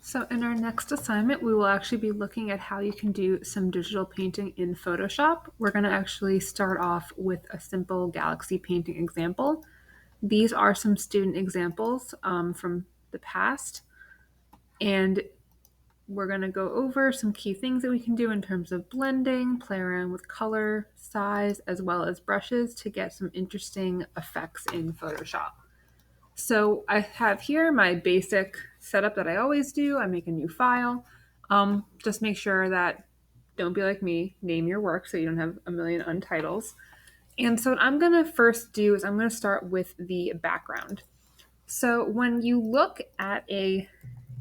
So in our next assignment, we will actually be looking at how you can do some digital painting in Photoshop. We're going to actually start off with a simple galaxy painting example. These are some student examples from the past, and we're going to go over some key things that we can do in terms of blending, play around with color, size, as well as brushes to get some interesting effects in Photoshop. So I have here my basic setup that I always do. I make a new file. Just make sure that, don't be like me, name your work so you don't have a million untitles. And so what I'm going to first do is I'm going to start with the background. So when you look at a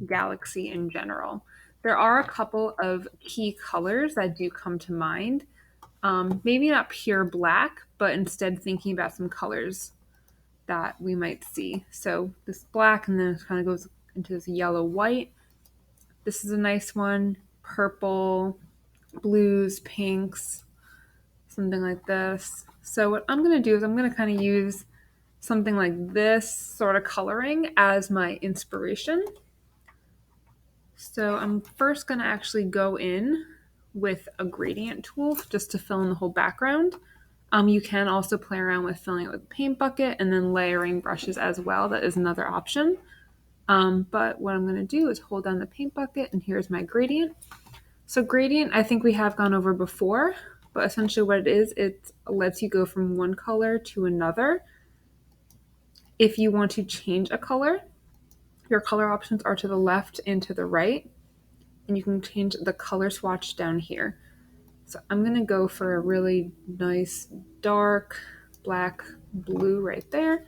galaxy in general, there are a couple of key colors that do come to mind. Maybe not pure black, but instead thinking about some colors that we might see. So this black, and then it kind of goes into this yellow white. This is a nice one. Purple, blues, pinks, something like this. So what I'm going to do is I'm going to kind of use something like this sort of coloring as my inspiration. So I'm first going to actually go in with a gradient tool just to fill in the whole background. You can also play around with filling it with a paint bucket and then layering brushes as well. That is another option. But what I'm going to do is hold down the paint bucket, and here's my gradient. So gradient, I think we have gone over before, but essentially what it is, it lets you go from one color to another. If you want to change a color, your color options are to the left and to the right, and you can change the color swatch down here. So I'm going to go for a really nice dark black blue right there,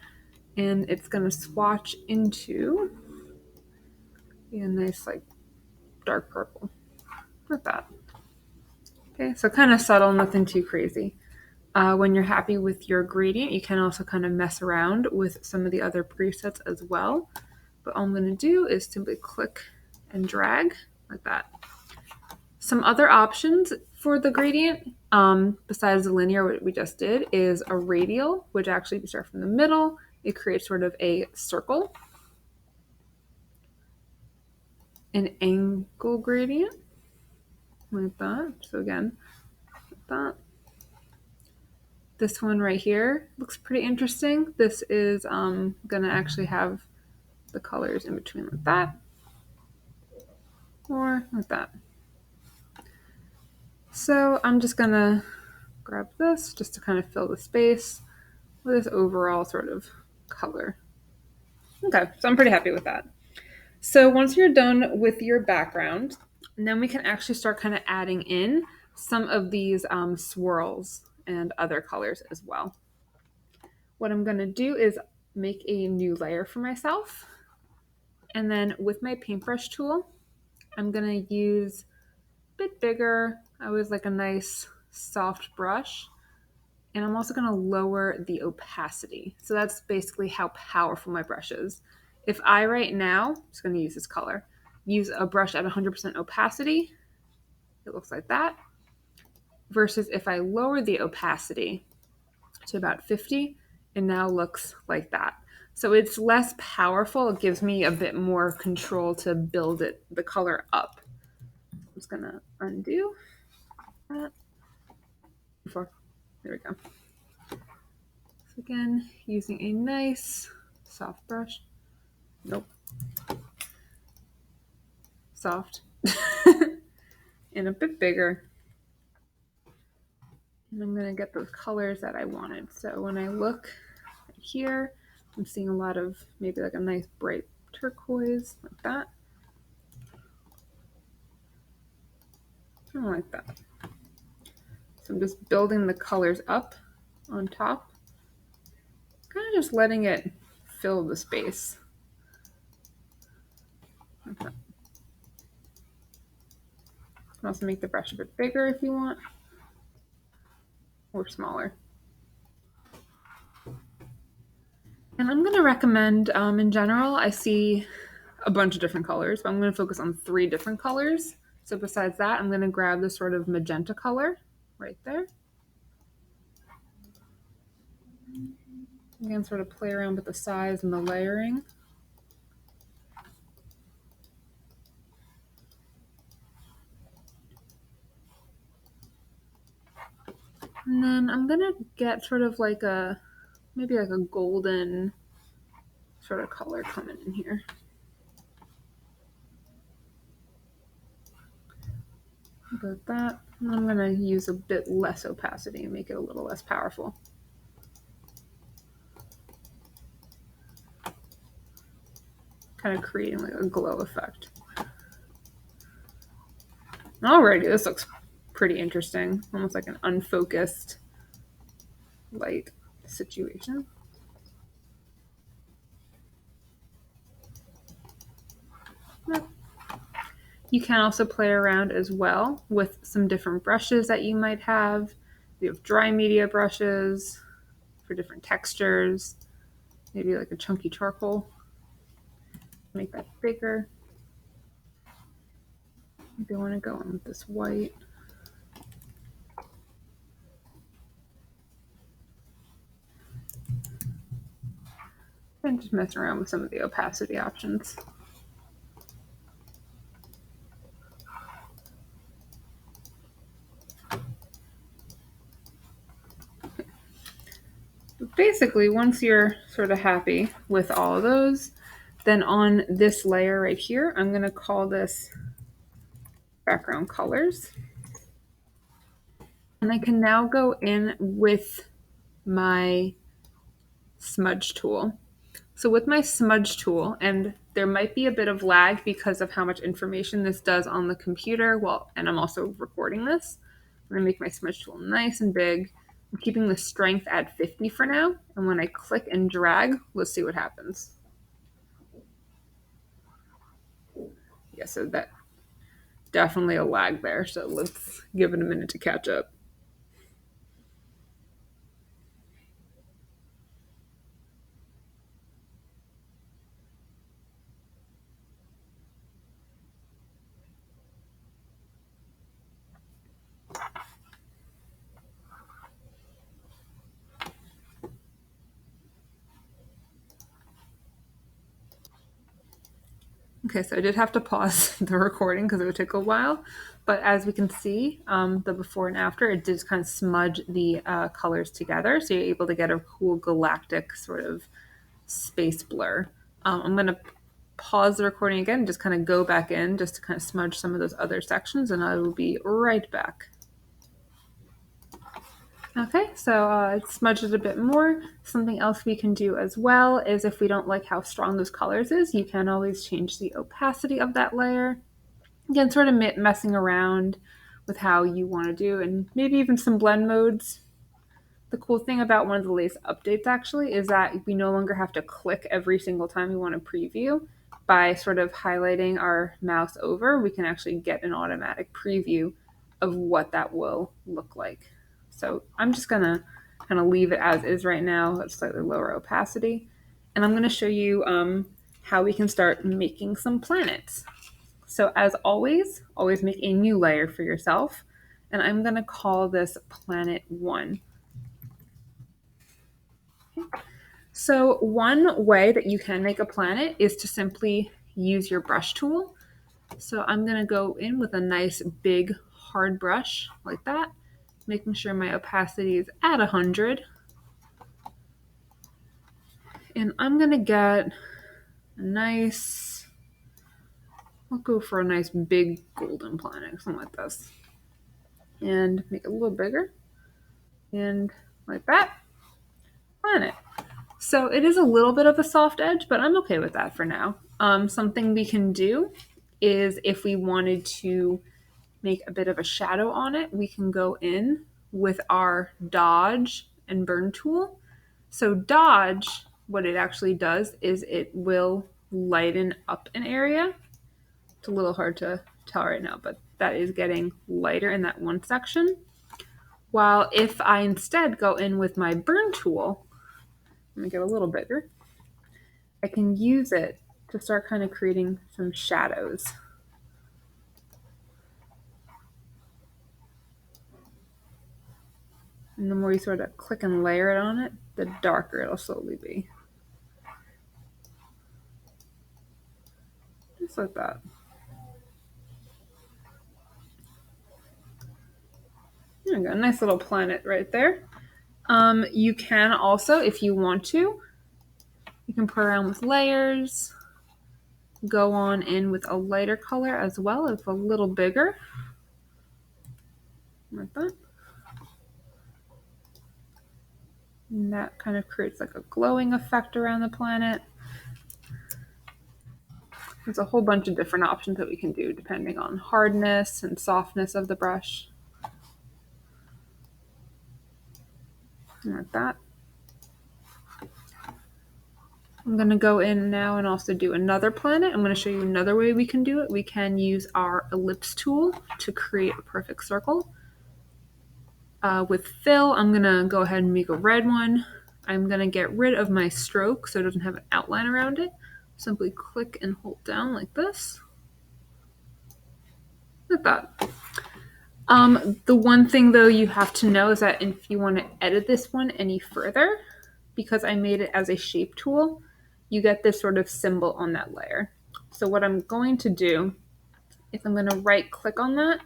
and it's going to swatch into a nice like dark purple like that. Okay, so kind of subtle, nothing too crazy. When you're happy with your gradient, you can also kind of mess around with some of the other presets as well. But all I'm going to do is simply click and drag like that. Some other options for the gradient, besides the linear, what we just did, is a radial, which actually, if you start from the middle, it creates sort of a circle. An angle gradient, like that. So again, like that. This one right here looks pretty interesting. This is going to actually have the colors in between like that, or like that. So I'm just going to grab this just to kind of fill the space with this overall sort of color. Okay, so I'm pretty happy with that. So once you're done with your background, then we can actually start kind of adding in some of these swirls and other colors as well. What I'm going to do is make a new layer for myself. And then with my paintbrush tool, I'm going to use a bit bigger. I always like a nice soft brush. And I'm also going to lower the opacity. So that's basically how powerful my brush is. If I right now, I'm just going to use this color, use a brush at 100% opacity, it looks like that. Versus if I lower the opacity to about 50, it now looks like that. So it's less powerful. It gives me a bit more control to build the color up. I'm just going to undo that. There we go. So again, using a nice soft brush. Nope. Soft. And a bit bigger. And I'm going to get those colors that I wanted. So when I look here, I'm seeing a lot of maybe like a nice bright turquoise, like that. I like that. So I'm just building the colors up on top, kind of just letting it fill the space. Like that. You can also make the brush a bit bigger if you want, or smaller. And I'm going to recommend, in general, I see a bunch of different colors, but I'm going to focus on 3 different colors. So besides that, I'm going to grab this sort of magenta color right there. Again, sort of play around with the size and the layering. And then I'm gonna get sort of like maybe like a golden sort of color coming in here. About that. And I'm gonna use a bit less opacity and make it a little less powerful. Kind of creating like a glow effect. Alrighty, this looks pretty interesting. Almost like an unfocused light situation. You can also play around as well with some different brushes that you might have. We have dry media brushes for different textures, maybe like a chunky charcoal. Make that bigger. Maybe I want to go in with this white. And just mess around with some of the opacity options. But basically, once you're sort of happy with all of those, then on this layer right here, I'm going to call this background colors. And I can now go in with my smudge tool. So with my smudge tool, and there might be a bit of lag because of how much information this does on the computer, and I'm also recording this. I'm gonna make my smudge tool nice and big. I'm keeping the strength at 50 for now, and when I click and drag, let's see what happens. Yeah, so that definitely a lag there, so let's give it a minute to catch up. Okay, so I did have to pause the recording because it would take a while, but as we can see, the before and after, it did kind of smudge the colors together, so you're able to get a cool galactic sort of space blur. I'm going to pause the recording again and just kind of go back in just to kind of smudge some of those other sections, and I will be right back. Okay, so it smudged it a bit more. Something else we can do as well is if we don't like how strong those colors is, you can always change the opacity of that layer. Again, sort of messing around with how you want to do, and maybe even some blend modes. The cool thing about one of the latest updates actually is that we no longer have to click every single time we want to preview. By sort of highlighting our mouse over, we can actually get an automatic preview of what that will look like. So I'm just gonna kind of leave it as is right now at slightly lower opacity. And I'm gonna show you how we can start making some planets. So as always make a new layer for yourself. And I'm gonna call this Planet 1. So one way that you can make a planet is to simply use your brush tool. So I'm going to go in with a nice big hard brush like that, making sure my opacity is at 100. And I'm going to get a nice, I'll go for a nice big golden planet, something like this. And make it a little bigger. And like that, planet. So it is a little bit of a soft edge, but I'm okay with that for now. Something we can do is if we wanted to make a bit of a shadow on it, we can go in with our dodge and burn tool. So dodge, what it actually does is it will lighten up an area. It's a little hard to tell right now, but that is getting lighter in that one section. While if I instead go in with my burn tool, let me get a little bigger, I can use it to start kind of creating some shadows. And the more you sort of click and layer it on it, the darker it'll slowly be. Just like that. There we go, nice little planet right there. You can also, if you want to, you can play around with layers, go on in with a lighter color as well, if a little bigger, like that. And that kind of creates like a glowing effect around the planet. There's a whole bunch of different options that we can do depending on hardness and softness of the brush. Like that. I'm going to go in now and also do another planet. I'm going to show you another way we can do it. We can use our ellipse tool to create a perfect circle. With fill, I'm going to go ahead and make a red one. I'm going to get rid of my stroke so it doesn't have an outline around it. Simply click and hold down like this. Like that. The one thing though you have to know is that if you want to edit this one any further, because I made it as a shape tool, you get this sort of symbol on that layer. So what I'm going to do is I'm going to right click on that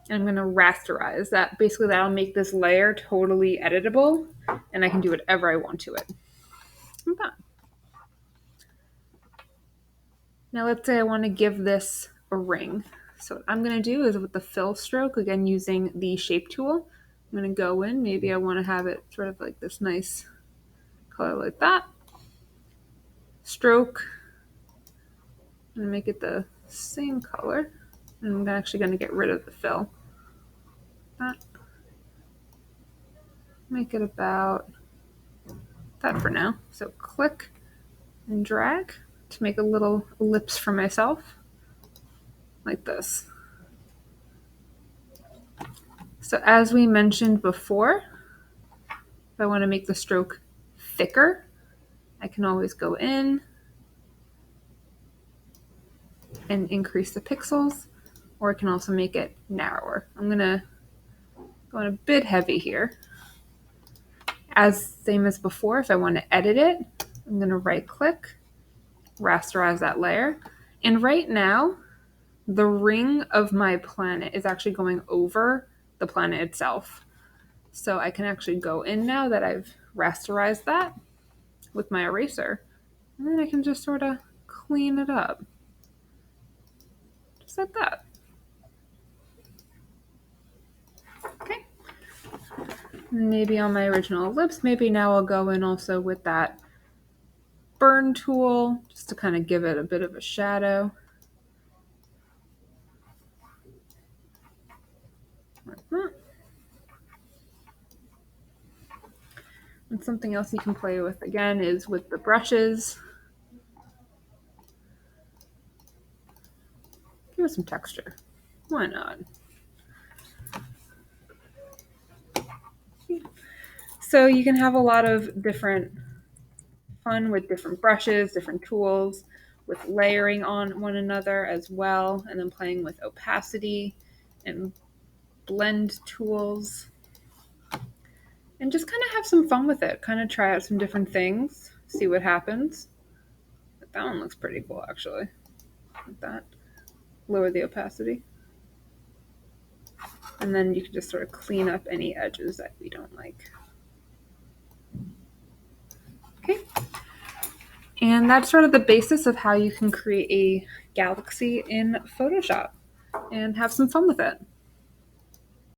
and I'm going to rasterize that. Basically that'll make this layer totally editable and I can do whatever I want to it. Okay. Now let's say I want to give this a ring. So what I'm going to do is with the fill stroke, again using the shape tool, I'm going to go in, maybe I want to have it sort of like this nice color like that. Stroke, I'm going to make it the same color. And I'm actually going to get rid of the fill. That. Make it about that for now. So click and drag to make a little ellipse for myself, like this. So as we mentioned before, if I want to make the stroke thicker, I can always go in and increase the pixels, or I can also make it narrower. I'm going to go in a bit heavy here. As same as before, if I want to edit it, I'm going to right click, rasterize that layer. And right now, the ring of my planet is actually going over the planet itself. So I can actually go in now that I've rasterized that with my eraser. And then I can just sort of clean it up. Just like that. Okay. Maybe on my original ellipse, maybe now I'll go in also with that burn tool just to kind of give it a bit of a shadow. Like that. And something else you can play with again is with the brushes. Give it some texture. Why not? So you can have a lot of different fun with different brushes, different tools, with layering on one another as well, and then playing with opacity and blend tools. And just kind of have some fun with it. Kind of try out some different things, see what happens. But that one looks pretty cool, actually. Like that. Lower the opacity. And then you can just sort of clean up any edges that we don't like. Okay. And that's sort of the basis of how you can create a galaxy in Photoshop and have some fun with it.